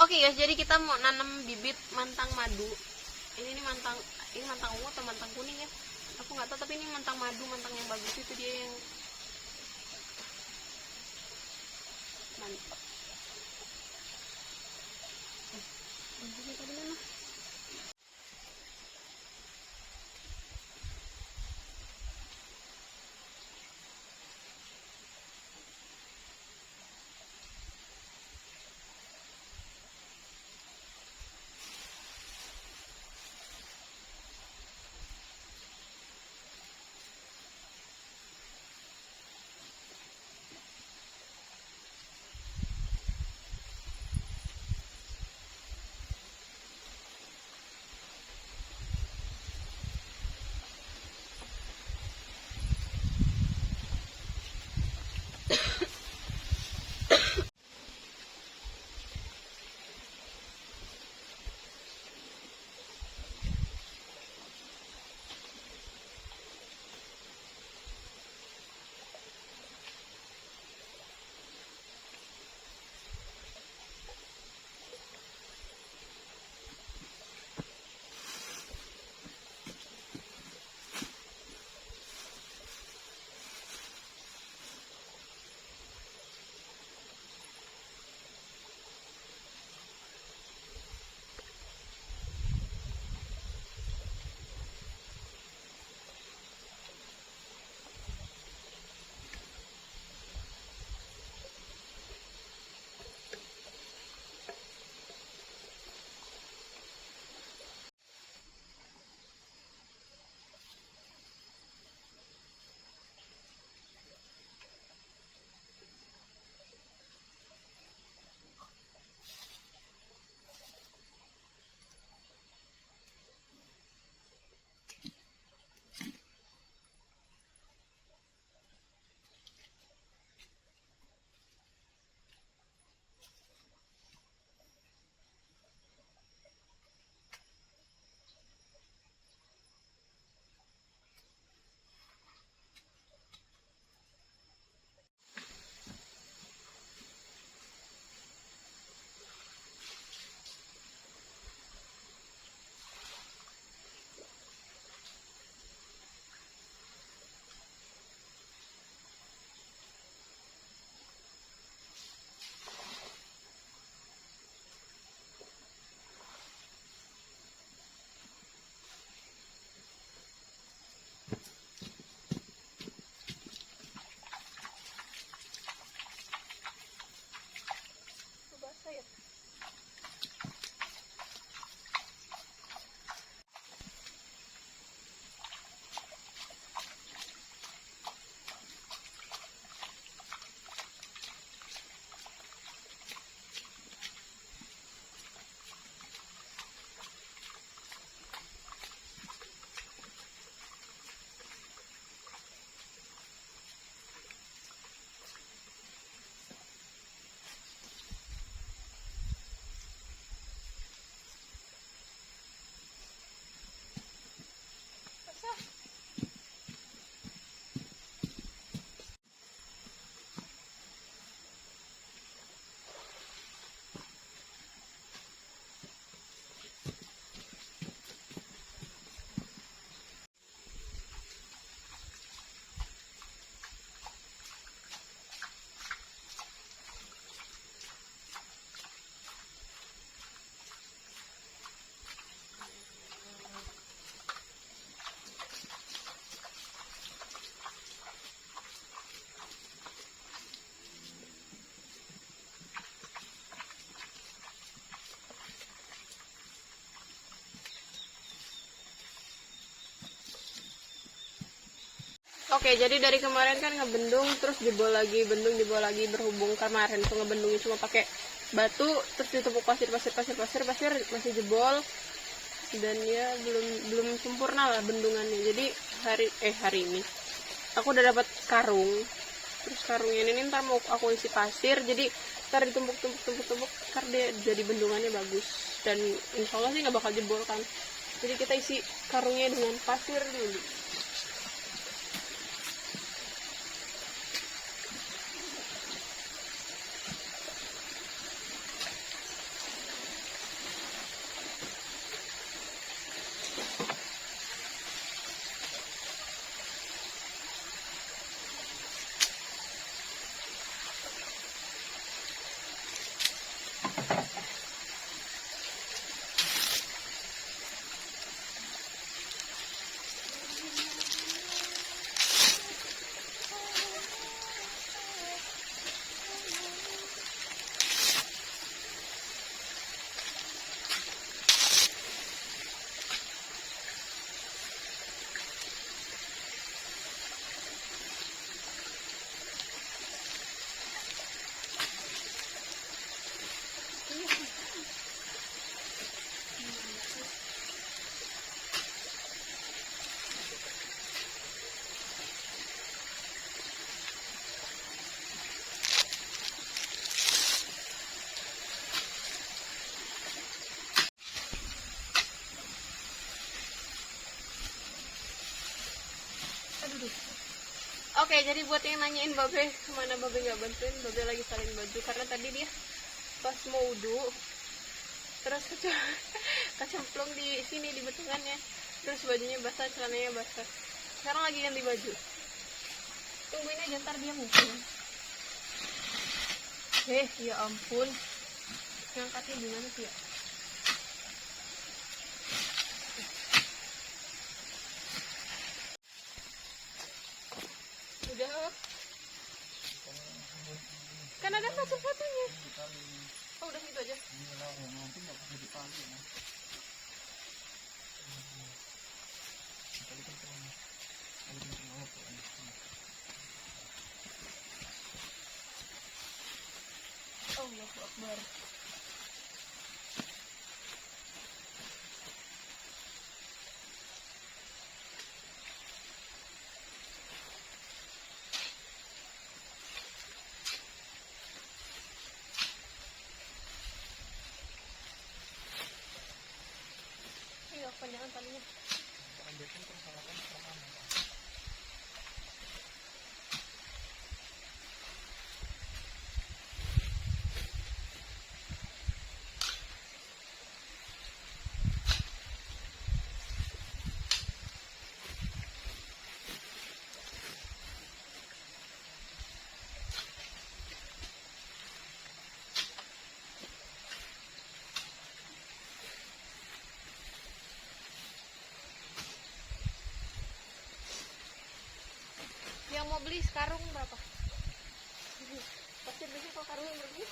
Oke guys, jadi kita mau nanam bibit mantang madu. Ini mantang ungu atau mantang kuning ya? Aku nggak tahu, tapi ini mantang madu, mantang yang bagus itu dia yang mantap. Tadi mana? Oke, jadi dari kemarin kan ngebendung, terus jebol lagi, bendung jebol lagi, berhubung kemarin tuh ngebendungnya cuma pakai batu, terus ditepuk pasir masih jebol, dan ya belum sempurna lah bendungannya. Jadi hari ini aku udah dapat karung, terus karungnya ini ntar mau aku isi pasir, jadi ntar ditumpuk ntar dia jadi bendungannya bagus, dan insya Allah sih nggak bakal jebol kan. Jadi kita isi karungnya dengan pasir dulu. Oke, jadi buat yang nanyain Babe kemana Babe nggak bantuin, Babe lagi salin baju karena tadi dia pas mau wudhu terus kecemplung di sini di betungannya, terus bajunya basah, celananya basah. Sekarang lagi ganti baju. Tungguin aja, ntar dia mungkin. Ya ampun, ngangkatnya gimana sih ya? Udah, kan ada foto-fotonya. Oh, udah gitu aja. Allahu Akbar. Iya, panjangan talinya. Yang mau beli sekarung berapa? Pasti beli kok karung yang berapa?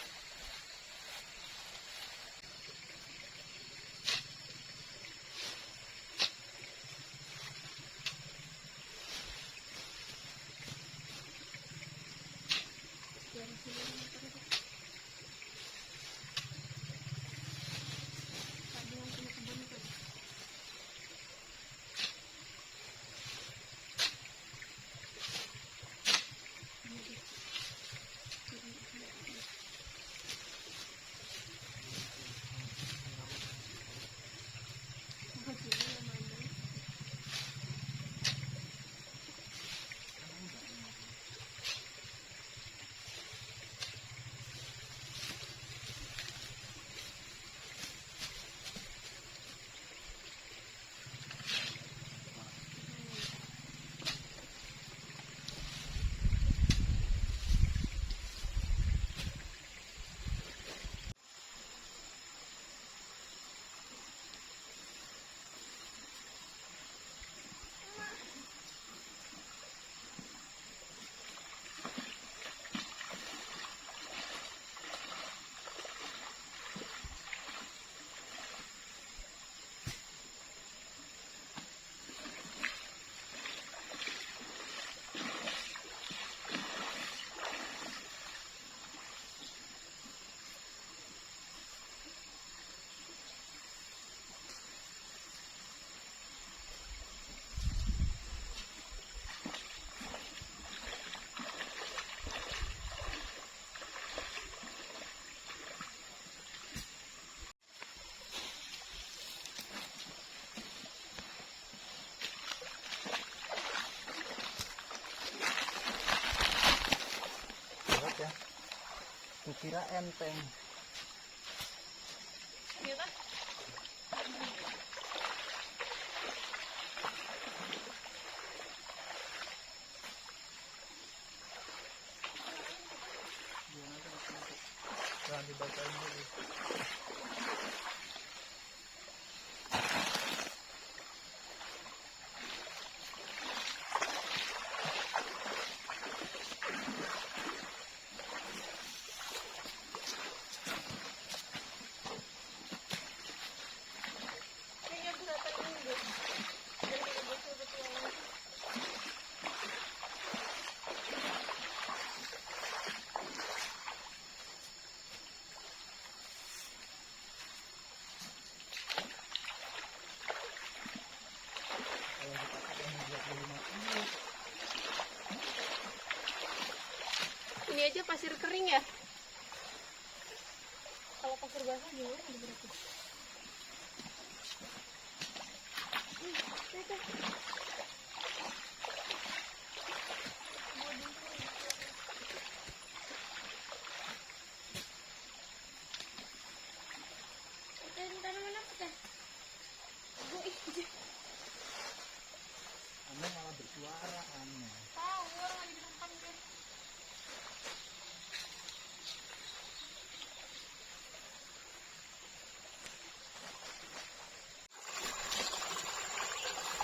Kukira enteng. Iya kan? Jangan dibacain dulu. Kayaknya aku datang ini deh. Dari betul-betul. Kalau kita pakai 25 kilo. Ini aja pasir kering ya? Kalau pasir basah gimana ada berapa?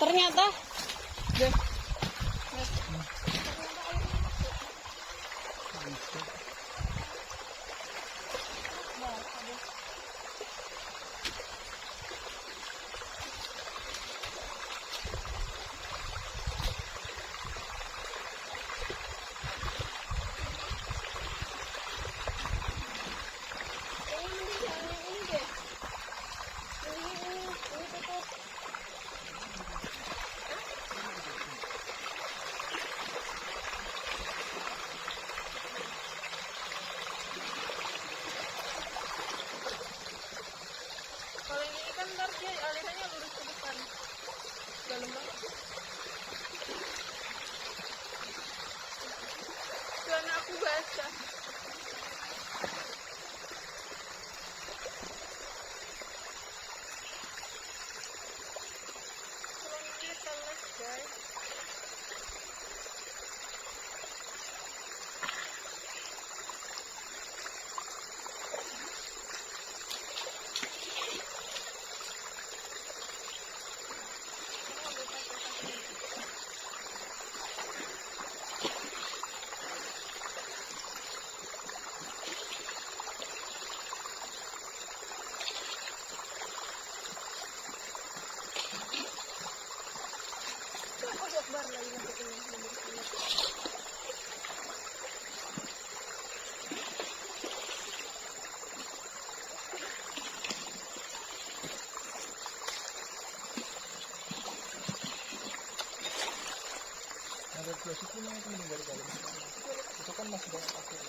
Ternyata deh. Kalau ini kan ntar dia alirannya lurus ke depan. Dalam banget. Celana aku basah. Celananya teles guys. Aku Akbar lagi masukin ini. Ada plastik ini yang meninggal di dalam. Itu kan masih banyak pasir.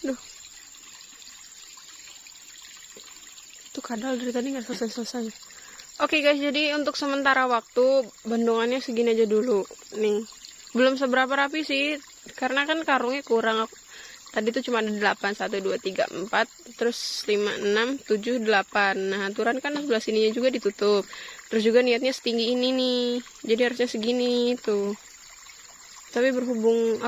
Duh. Itu kadal dari tadi nggak selesai-selesai. Oke guys, jadi untuk sementara waktu bendungannya segini aja dulu. Nih, belum seberapa rapi sih, karena kan karungnya kurang. Tadi tuh cuma ada 8, 1, 2, 3, 4, terus 5, 6, 7, 8. Nah, aturan kan sebelah sininya juga ditutup. Terus juga niatnya setinggi ini nih, jadi harusnya segini tuh. Tapi berhubung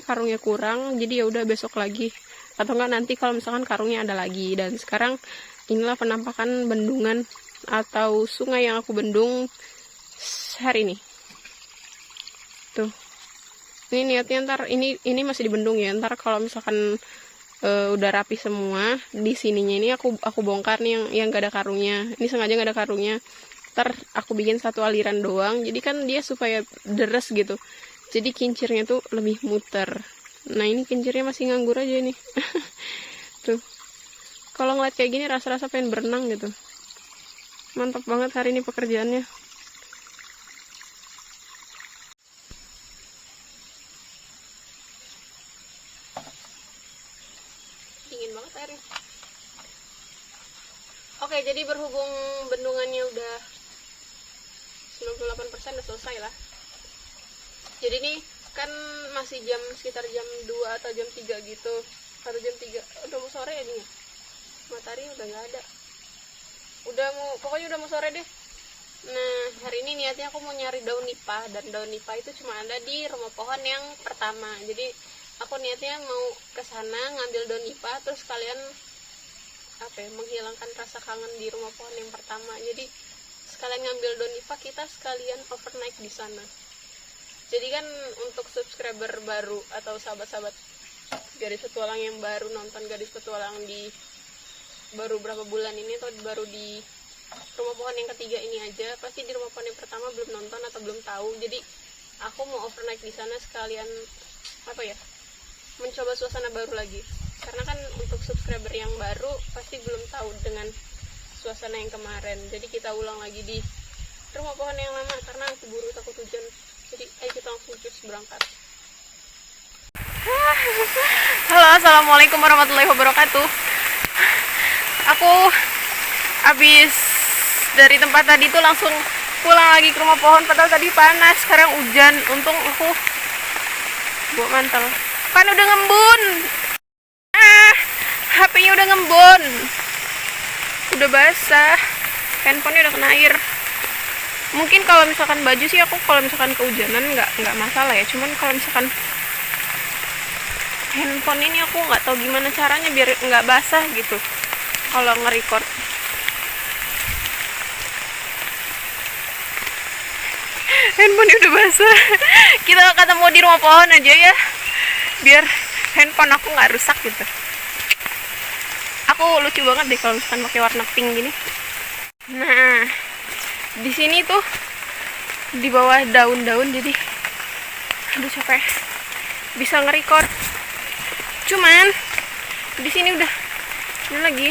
karungnya kurang, jadi ya udah besok lagi. Atau enggak nanti kalau misalkan karungnya ada lagi. Dan sekarang inilah penampakan bendungan atau sungai yang aku bendung hari ini. Tuh. Ini niatnya ntar ini masih dibendung ya. Ntar kalau misalkan udah rapi semua di sininya ini aku bongkar nih yang gak ada karungnya. Ini sengaja gak ada karungnya. Ntar aku bikin satu aliran doang. Jadi kan dia supaya deres gitu. Jadi kincirnya tuh lebih muter. Nah ini kincirnya masih nganggur aja nih. Tuh. Kalau ngeliat kayak gini rasa-rasa pengen berenang gitu. Mantap banget hari ini pekerjaannya. Dingin banget airnya. Oke, jadi berhubung bendungannya udah 98% udah selesai lah. Jadi nih kan masih sekitar jam 2 atau jam 3 gitu. Atau jam 3, udah mau sore ya nih. Matahari udah nggak ada. Pokoknya udah mau sore deh. Nah, hari ini niatnya aku mau nyari daun nipah, dan daun nipah itu cuma ada di rumah pohon yang pertama. Jadi aku niatnya mau ke sana ngambil daun nipah, terus kalian menghilangkan rasa kangen di rumah pohon yang pertama. Jadi sekalian ngambil daun nipah, kita sekalian overnight di sana. Jadi kan untuk subscriber baru atau sahabat-sahabat Gadis Petualang yang baru nonton Gadis Petualang di baru berapa bulan ini atau baru di rumah pohon yang ketiga ini aja. Pasti di rumah pohon yang pertama belum nonton atau belum tahu. Jadi aku mau overnight di sana sekalian apa ya? Mencoba suasana baru lagi. Karena kan untuk subscriber yang baru pasti belum tahu dengan suasana yang kemarin. Jadi kita ulang lagi di rumah pohon yang lama karena aku buru takut hujan. Jadi ayo kita langsung cus berangkat. Halo, assalamualaikum warahmatullahi wabarakatuh. Aku habis dari tempat tadi tuh langsung pulang lagi ke rumah pohon. Padahal tadi panas, sekarang hujan. Untung aku bawa mantel. Kan udah ngembun. HP-nya udah ngembun. Udah basah. Handphonenya udah kena air. Mungkin kalau misalkan baju sih aku kalau misalkan kehujanan nggak masalah ya. Cuman kalau misalkan handphone ini aku nggak tahu gimana caranya biar nggak basah gitu kalau nge-record. Handphone udah basah. Kita ketemu di rumah pohon aja ya biar handphone aku nggak rusak gitu. Aku lucu banget deh kalau misalkan pakai warna pink gini. Nah, di sini tuh di bawah daun-daun jadi aduh capek bisa nge-record. Cuman di sini udah ini lagi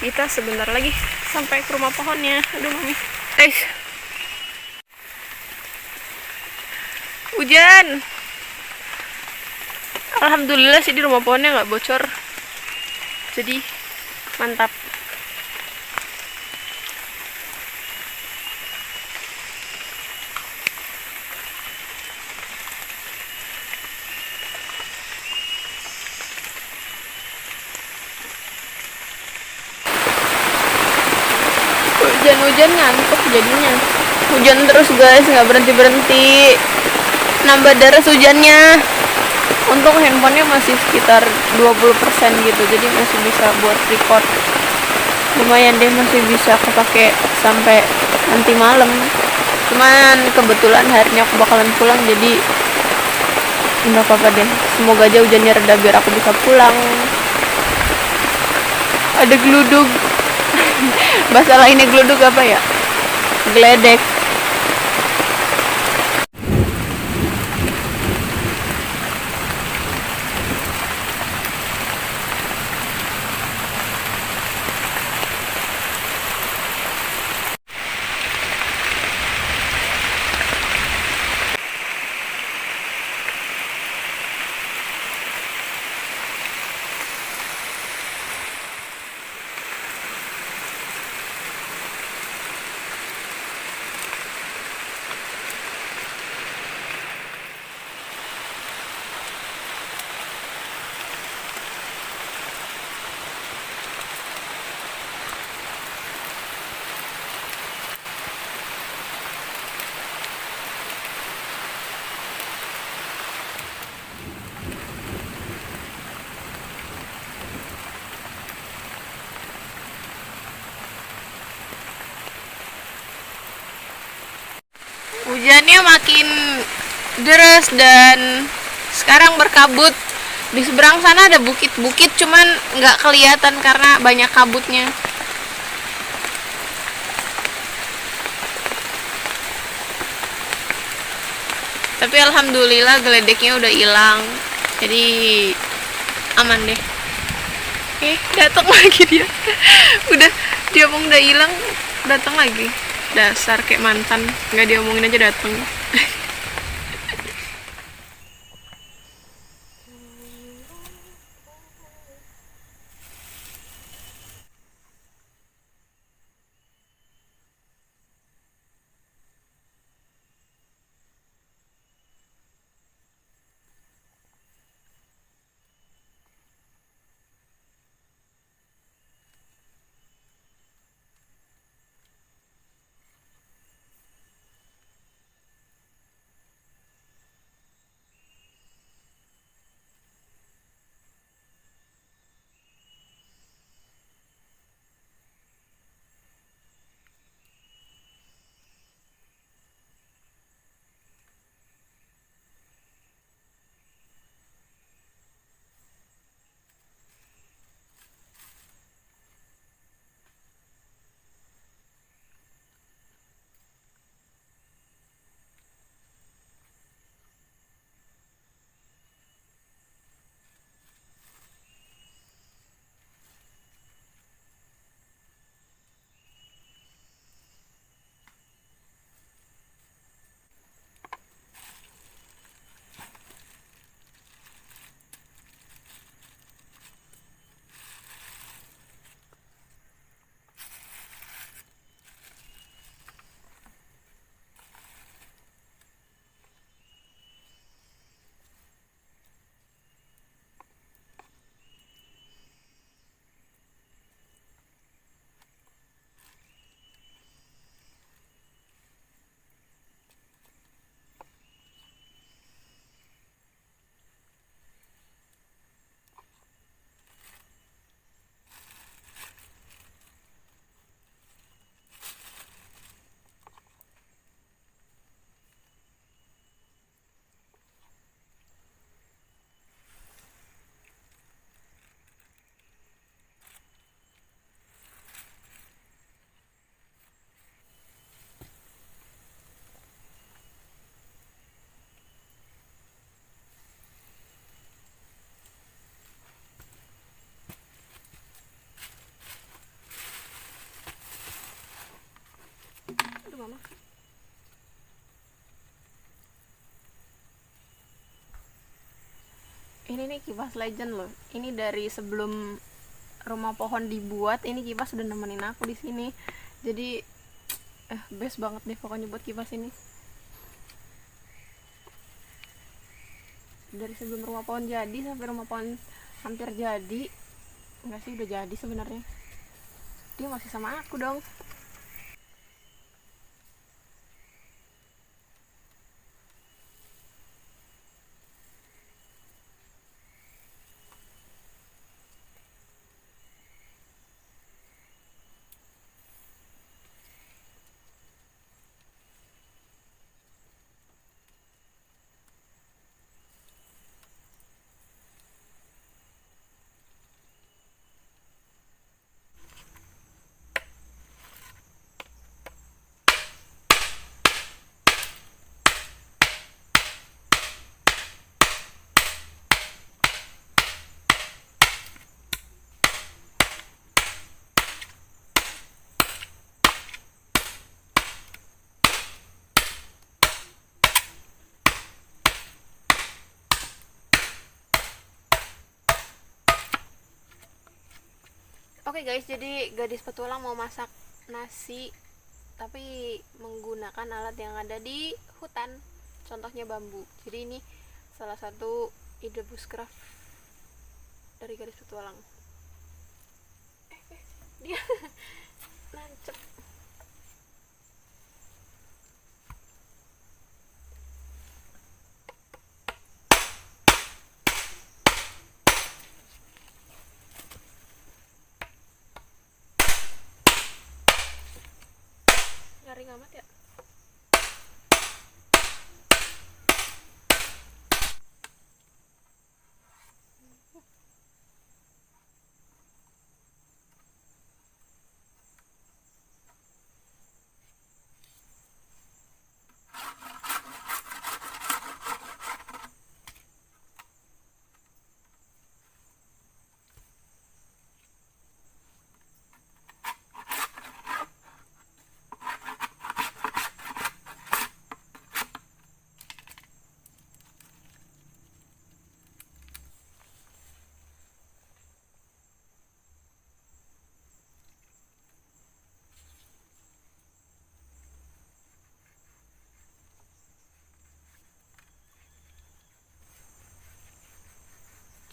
kita sebentar lagi sampai ke rumah pohonnya. Aduh mami guys, hujan. Alhamdulillah sih di rumah pohonnya nggak bocor, jadi mantap. Hujan-hujan ngantuk jadinya. Hujan terus guys, nggak berhenti-berhenti. Nambah deras hujannya. Untung handphonenya masih sekitar 20% gitu, jadi masih bisa buat record. Lumayan deh, masih bisa kepake sampai nanti malam. Cuman kebetulan harinya aku bakalan pulang, jadi nggak apa-apa deh. Semoga aja hujannya reda biar aku bisa pulang. Ada geludug. Bahasa lainnya geludug apa ya? Geledek. Hujannya makin deras dan sekarang berkabut. Di seberang sana ada bukit-bukit, cuman nggak kelihatan karena banyak kabutnya. Tapi alhamdulillah geledeknya udah hilang, jadi aman deh. Oke, datang lagi dia. Udah diomong udah hilang, datang lagi. Dasar kayak mantan, nggak diomongin aja dateng. kipas legend loh. Ini dari sebelum rumah pohon dibuat, ini kipas udah nemenin aku di sini. Jadi best banget deh pokoknya buat kipas ini. Dari sebelum rumah pohon jadi sampai rumah pohon hampir jadi, enggak sih, udah jadi sebenarnya. Dia masih sama aku dong. Oke guys, jadi gadis petualang mau masak nasi tapi menggunakan alat yang ada di hutan, contohnya bambu. Jadi ini salah satu ide bushcraft dari gadis petualang. Dia nancep. Garing amat ya.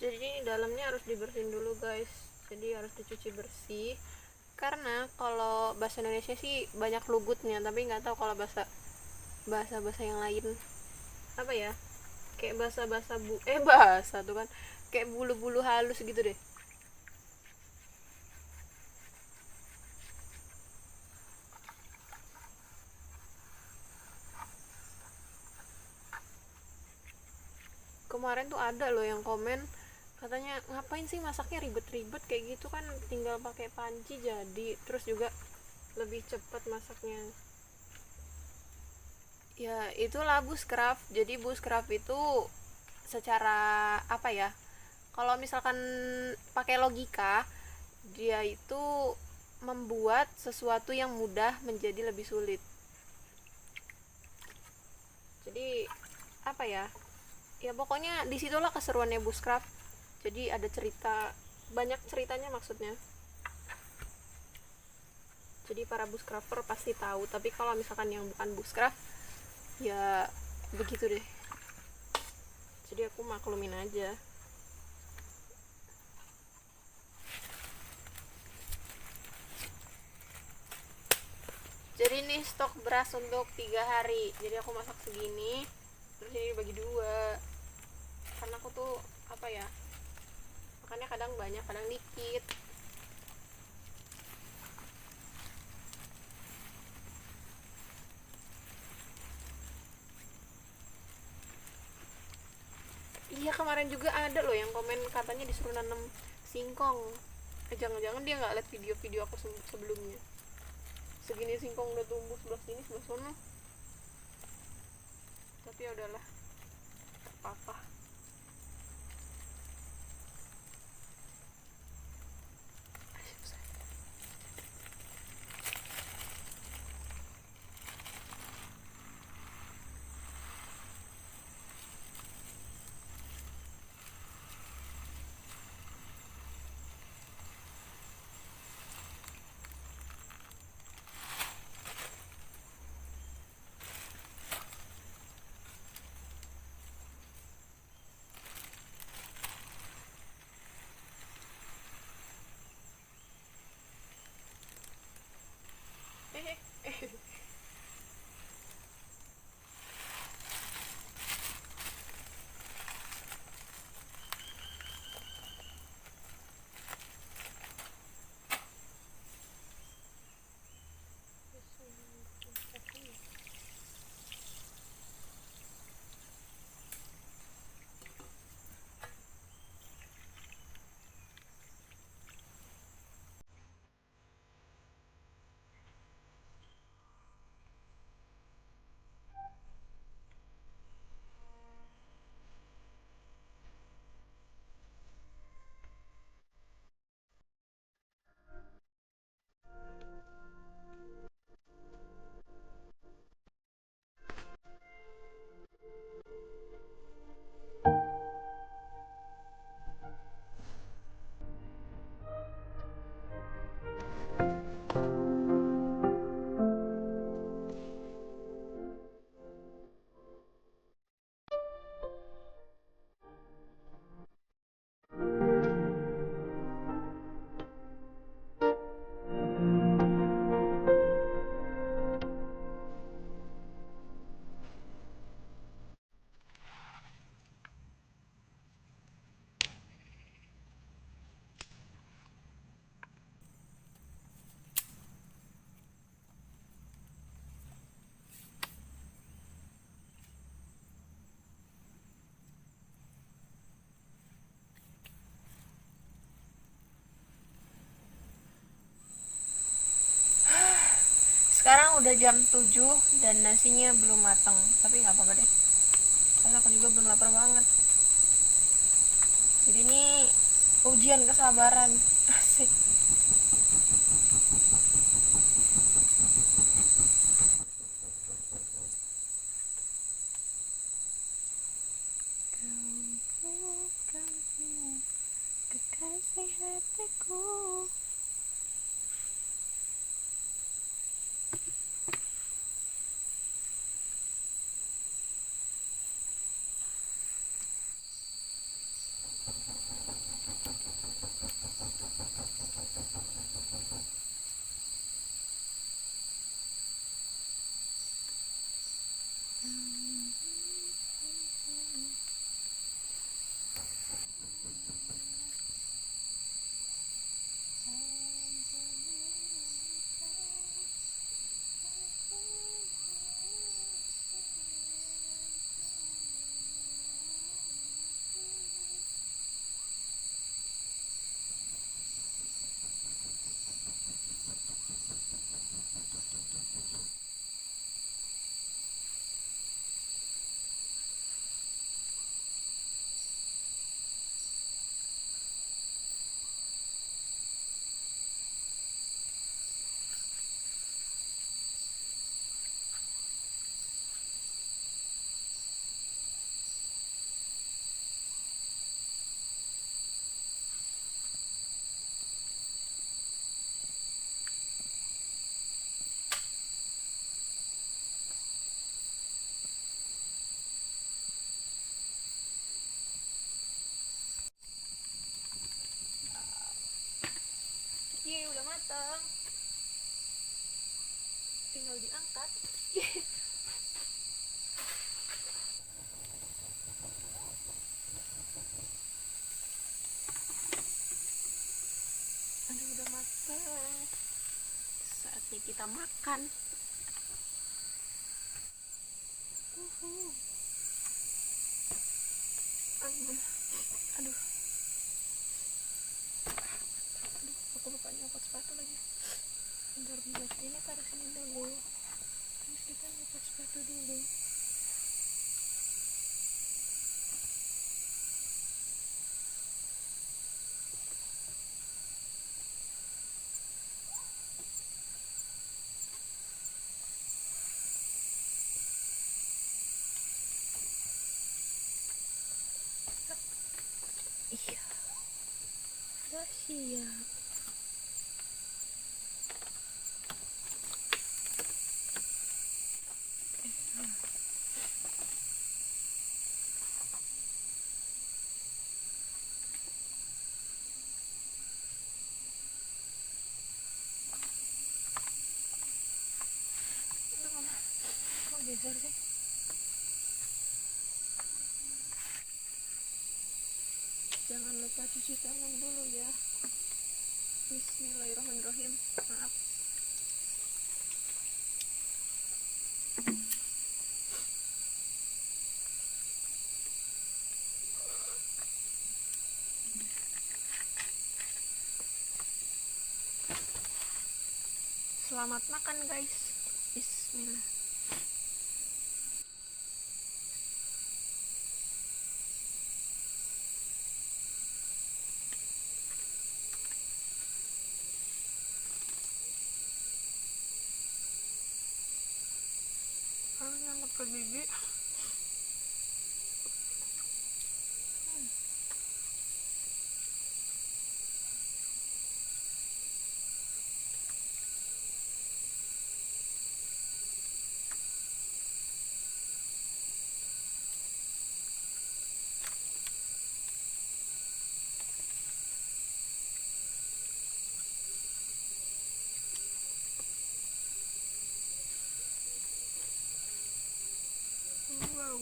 Jadi ini dalamnya harus dibersihin dulu guys, jadi harus dicuci bersih. Karena kalau bahasa Indonesia sih banyak lugutnya, tapi nggak tahu kalau bahasa yang lain apa ya, kayak bahasa tuh kan kayak bulu-bulu halus gitu deh. Kemarin tuh ada loh yang komen, katanya ngapain sih masaknya ribet-ribet kayak gitu, kan tinggal pakai panci jadi, terus juga lebih cepat masaknya. Ya itulah bushcraft. Jadi bushcraft itu secara apa ya, kalau misalkan pakai logika, dia itu membuat sesuatu yang mudah menjadi lebih sulit. Jadi apa ya, ya pokoknya disitulah keseruannya bushcraft. Jadi ada cerita, banyak ceritanya maksudnya. Jadi para bushcrafter pasti tahu, tapi kalau misalkan yang bukan bushcraft ya begitu deh. Jadi aku maklumin aja. Jadi ini stok beras untuk 3 hari. Jadi aku masak segini, terus ini dibagi 2. Karena aku tuh apa ya, makannya kadang banyak kadang dikit. Iya, kemarin juga ada loh yang komen katanya disuruh nanam singkong. Jangan-jangan dia nggak lihat video-video aku sebelumnya. Segini singkong udah tumbuh sebelah sini sebelah sana. Tapi ya udahlah, apa-apa. aja. Sekarang udah jam 7 dan nasinya belum matang, tapi nggak apa-apa deh, karena aku juga belum lapar banget. Jadi ini ujian kesabaran. Asik. Kekasih hatiku. Yeay, udah matang. Tinggal diangkat. Aduh, udah matang. Saatnya kita makan. Aduh. Aduh, aku lupa nyopot sepatu lagi. Bentar, ini tarisin dulu. Terus kita nyopot sepatu dulu. Iya, udah siap. geser sih. Jangan lupa cuci tangan dulu ya. Bismillahirrahmanirrahim. Maaf. Selamat makan guys. Bismillah. Nyangkut ke gigi. Wow.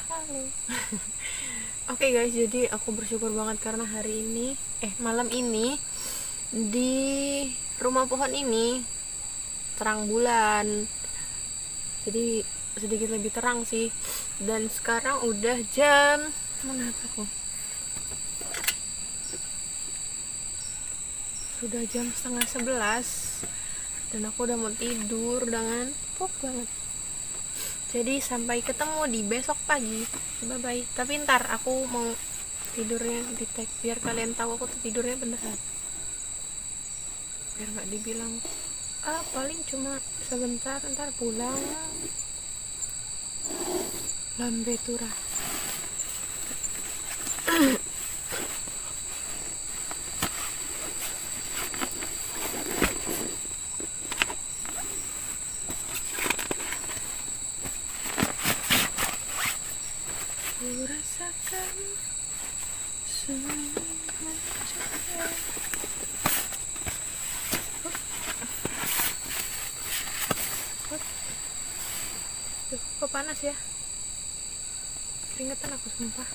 Halo. Oke guys, jadi aku bersyukur banget karena hari ini, malam ini di rumah pohon ini terang bulan. Jadi sedikit lebih terang sih. Dan sekarang udah jam mana aku? Sudah jam 10:30 dan aku udah mau tidur, udah ngantuk banget. Jadi sampai ketemu di besok pagi. Bye bye. Tapi ntar aku mau tidurnya di tag biar kalian tahu aku tuh tidurnya beneran. Biar nggak dibilang paling cuma sebentar ntar pulang. Lambe turah. Ku rasakan semua cahaya. Duh, kok panas ya? Keringetan aku sumpah.